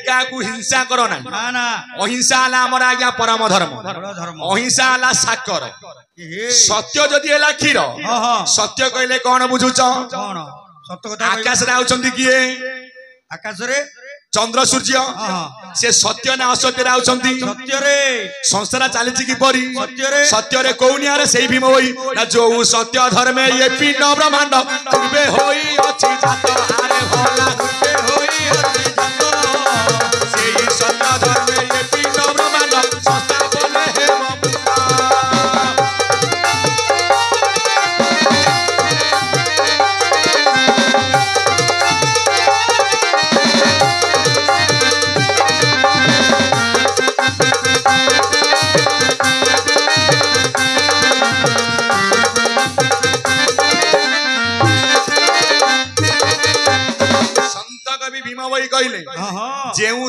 क्या हिंसा करो ना अहिंसा आमर आज्ञा परम धर्म अहिंसा साकर सत्य जदि है क्षीर सत्य कहले कौन बुझुच आकाश रे किए आकाश रे चंद्र सूर्य से सत्य ना असत्य रे आउछंती सत्य रे संसार चली कि परी सत्य रे कौनिया रे सेही भीम होई ना जो सत्य धर्मे ये पिंड ब्रह्मांड पूर्वे होई अछि जात आरे भला पूर्वे होई अछि जात सेही सत्य धर्मे ये पिंड ब्रह्मांड संस्थापन हे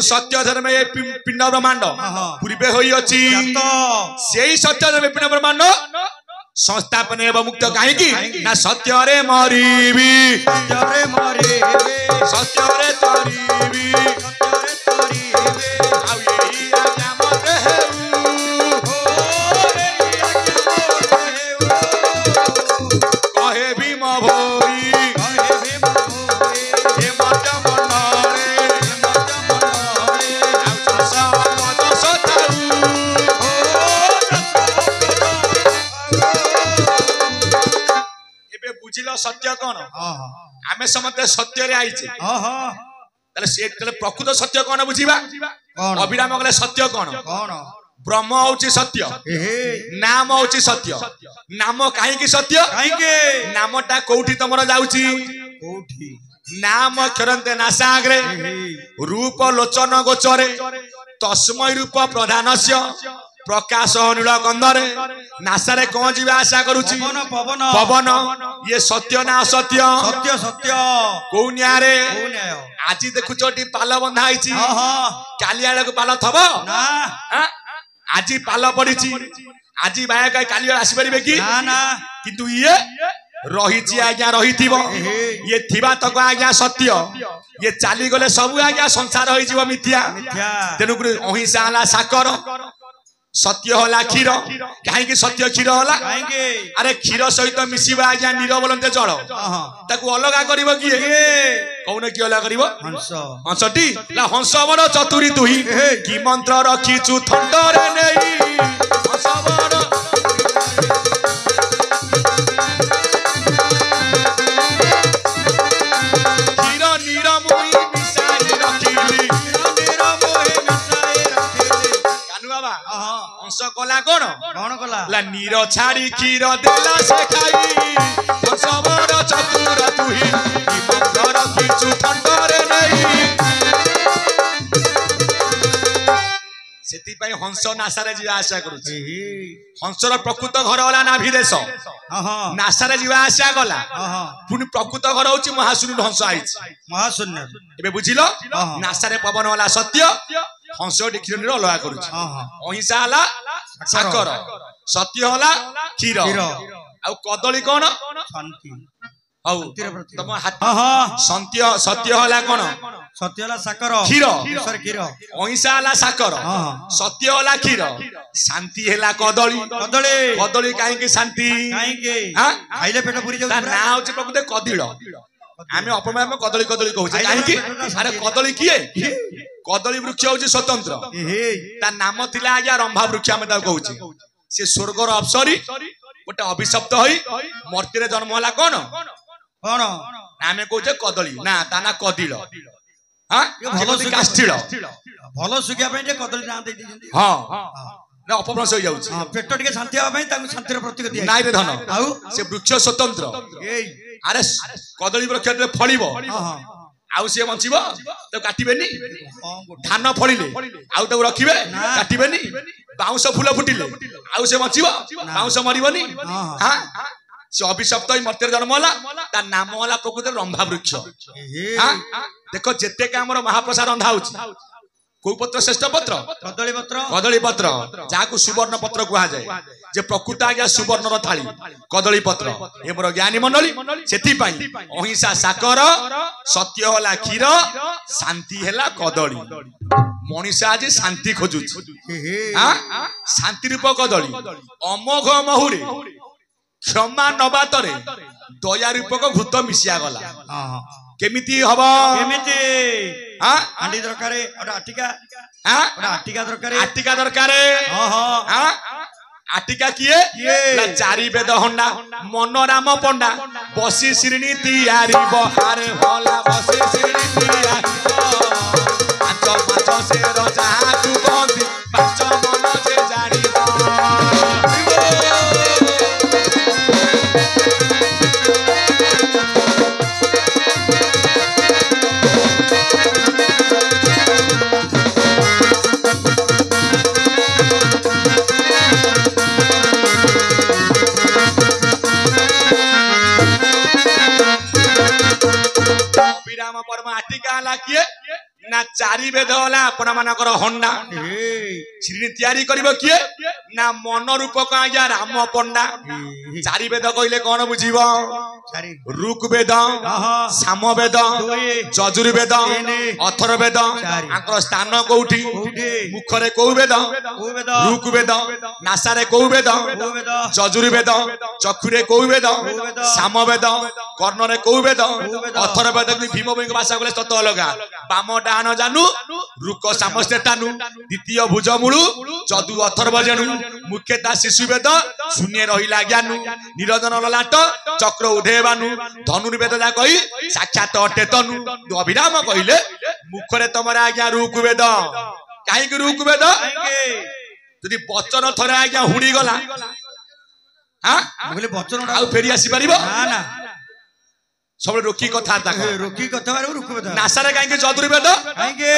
सत्य धर्म पिंड ब्रह्मांड पूर्वे होई अछि सेही सत्य धर्म पिंड ब्रह्मांड संस्थापन एवं मुक्त कहीं ना सत्य रे मरीबी सत्य रे मरीबी सत्य रे तरीबी आउ एही आज्ञा मते हेउ कहे भीम भोई सत्य कौन आमे समते सत्य रे आइचे प्रकृत सत्य कौन बुझीबा अभिराम कहले सत्य कौन ब्रह्म होची सत्य नाम होची सत्य नाम काहे की सत्य नामटा कोठी तमरा जाउची कोठी नाम क्षरन्ते नासाग्रे रूप लोचन गोचरे तस्मै रूप प्रधानस्य प्रकाश नील कंदरे नासारे कौन जीवा आशा करुची पवन पवन ये सत्य ना असत्य सत्य सत्य कौनिया रे आज देखुच पाल बंधा होईची काली आड़ को पाल थबो आज पाल पड़ी आज बाया काली आसी परिबे कि किंतु ये रही आज्ञा रही ये थिबा तक आज्ञा सत्य ये चाली गले सब आज्ञा संसार होई जीव मिथ्या तेनु अहिंसा साकर सत्य होला क्षीर कहीं सत्य क्षीर होला अरे क्षीर सहित मिसिबा आज्ञा नीर बोलते जल ताकू अलगा करिवो किए कौन कि अलगा करिवो हंस हंसटी ला हंस बड़ चतुरी तुही की मंत्र रखीचु थंडरे नेई हंस बड़ क्षीर नीर मोई मिसाई रखिली नीर मोई मिसाई रखिली कानू बाबा हंस कला कौन कौन कला ला नीर छाड़ी क्षीर देला से खाई हंस बड़ चतुर तुही की मंत्र रखीचु थंडरे नेई सेति पई हंस नासारे जीवा आशा करूची हंसर प्रकृत घर वाला नाभि देश नासारे जीवा आशा गला पुनी प्रकृत घर होची महाशून्य हंस आइछ महाशून्य एबे बुझिलो नासारे पवन वाला सत्य हंस डिक्षनरी अलगा करूची अहिंसा हला साकर सत्य हला क्षीर आ कदली कोन शांति तम सत्य सत्य हला कोन सत्य हला साकर क्षीर क्षीर अहिंसा हला साकर सत्य हला क्षीर शांति हला कदली कदली कदली काहे के शांति काहे के हां खाइले पेट पुरी जाउ ना होची प्रकृति कदिल आमे अपमान में कदली कदली कहूचे काहे की अरे कदली किए कदली वृक्ष होची स्वतंत्र ता नाम थिला आज्ञा रंभा वृक्ष आमे ता कहूचे से स्वर्गर अप्सरी गोटे अभिशप्त होई मूर्ति रे जन्म होला कोन कोन आमे कहूचे कदली ना ता ना कदिल हां भलो काष्ठिल भलो सुगिया पे जे कदली ना दे दिजंती हां ना अपभ्रंश हो जाउची हां पेट टिके शांति होबा पई ताकू शांति रे प्रतीक दिया नाइ रे धन आउ से वृक्ष स्वतंत्र एई अरे कदली वृक्ष रे फळिबो आउ से बंचिबो तो काटिबेनी धान फळिले आउ तो रखिबे काटिबेनी बाउंस फूल फुटिले आउ से बंचिबो बाउंस मरिबोनी हां से अभिशप्त ही मर्त्य जन्म होला ता नाम होला प्रकृति रंभा वृक्ष हां देखो जेते का हमर महाप्रसाद रंधा होची को पत्र श्रेष्ठ पत्र कदली पत्र जाको सुवर्ण पत्र कुहा जाय जे प्रकृत आज्ञा सुवर्णर थाली कदली पत्र ए मोर ज्ञानी मंडली सेति पई अहिंसा साकर सत्य होला क्षीर शांति होला कदली मनीष आज शांति खोजु शांति रूप कदली अमोघ महुरे क्षमा नबातरे दया रूपक घृत मिसिया गला केमिति हबो केमिति हां हांडी दरकारे और आटिका हां आटिका दरकारे हां आटिका किए ना चारि वेद हंडा मनोराम पंडा बसी श्रेणी तैयारी बहारे होला बसी श्रेणी तैयारी पांच पांच से रजा तू बंदी पांच मन से जानी परमा आटिका हला किए ना चारि वेद होला आपण मानकर हंडा श्री तैयारी करिवो किए ना मन रूपक आज्ञा राम पंडा चारि वेद कइले कोन बुझिबो ऋग वेद साम वेद यजुर् वेद अथर्व वेद आंकर स्थान कोउठी मुखरे को वेद ऋग वेद नासारे को वेद यजुर् वेद चक्षुरे को वेद साम वेद कर्णरे को वेद अथर्व वेद भीम भई भाषा बोले तत अलगा बाम डान जानू रुक सामस्ते तानु द्वितीय भुज मुळु जदु अथर्व जनु मुख्यता शिशु वेद शून्य रहिला ज्ञानु निरंजन ललाट चक्र उधेबानु धनुर्वेद जा कहि साक्षात अटे तनु अभिराम कहिले मुखरे तमरा आज्ञा ऋग वेद काहे कि ऋग वेद जदि वचन थरे आज्ञा हुडी गला हां बोले वचन आ फेरी आसी परिबो ना ना सब रोकी कथा रोकी कथा रुक नासारे काहे यजुर्वेद काहे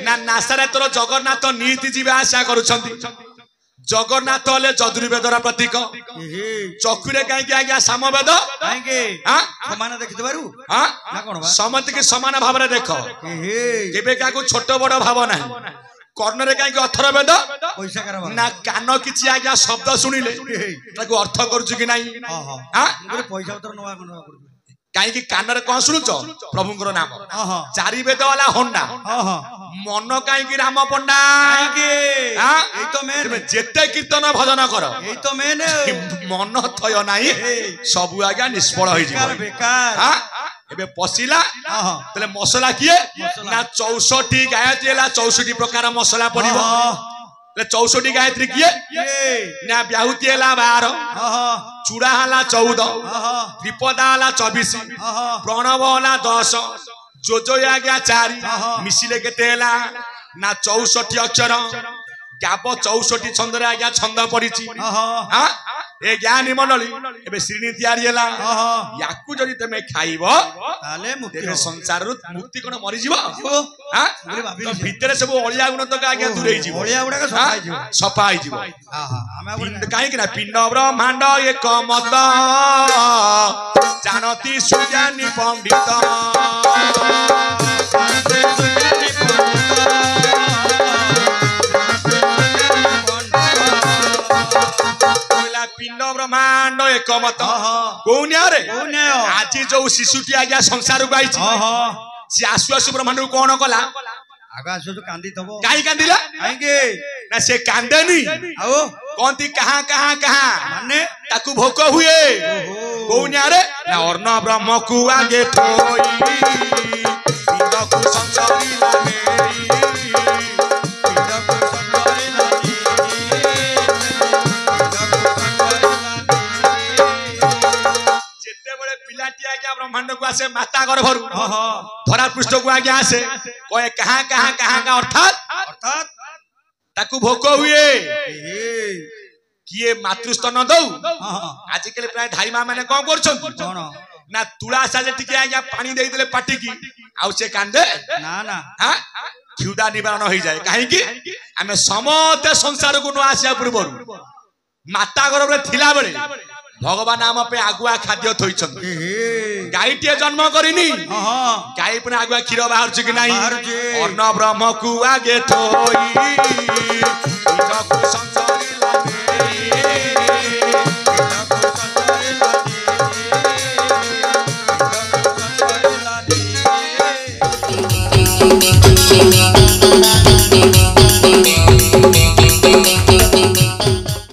ना नासारे तोर जगन्नाथ नीति जीवे आशा करूछंती जगन्नाथ हले यजुर्वेदर प्रतीक चक्षुरे काहे आज्ञा सामवेद काहे हां समान देखि दबारु हां ना कोन बा समत के समान भाव रे देखो केबे काको छोट बड़ भाव नाही कर्णरे काहे अथर्ववेद पैसा करा ना कान किछि आज्ञा शब्द सुनिले ताको अर्थ करूछु कि नाही हां पैसा उतर नवा कोन कहीं कान कौन शुणुच प्रभुंर नाम चारि वेद वाला हंडा मन कहीं राम पंडा जेते कीर्तन भजन कर मन थय नाही सबु आज्ञा निष्फल पशिला मसला किए ना 64 गायत्री 64 प्रकार मसला पड़ो 64 गायत्री किए ना ब्याहुति है 12 चूड़ा हला 14 त्रिपदा हला 24 प्रणव हला 10 जोजो आज्ञा 4 मिसिले केते हला ना 64 अक्षर गाप 64 छंद रे आज्ञा छंद पड़िछि हां ए ज्ञानी मंडली एबे श्रेणी तैयारी हला याकू जदि तमे खाइबो ताले मुक्ति संसार रु मुक्ति कोन मरि जीवो हां तो भीतर सब ओलिया गुण तक आज्ञा दूर हे जीवो ओलिया गुण का सफा हे जीवो पिंड काहे कि ना पिंड ब्रह्मांड एक मत जानती सुज्ञानी पंडित पिंड ब्रह्मांड एक मत कौनियारे आज जो शिशुटी आज्ञा संसार को आई सी आसु आसु ब्रह्मांड को कौन कला आसु तो कांदी तबो काई कांदिला काहे ना से कांदेनी आओ कोंती कहां कहां कहां माने ताकू भोक हुए कौनियारे ना अर्ण ब्रह्म को आगे थोई पिंड को संसारी लानेरी पिंड को संसारी लानेरी ब्रह्मांड को आसे माता गर्भरु धरा पृष्ठ को आगे आसे कहे कहां कहां कहां का अर्थात ताकू भोक हुए किए मातृस्तन दौ आज के प्राय धाई मां माने कोन करछन ना तुला साजे टिके आज्ञा पानी देई देले पाटी की आउ से कांदे ना ना हां क्षुधा निवारण होई जाए काहे की हमें समते संसार को न आसिया पूर्वरु माता गर्भ रे थिला बेले भगवान नाम पे आगुआ खाद्य थोइछन गायटे जन्म करिनी गाय पर आगुआ क्षीर बाहर छि कि नाही अन्न ब्रह्म को आगे थोई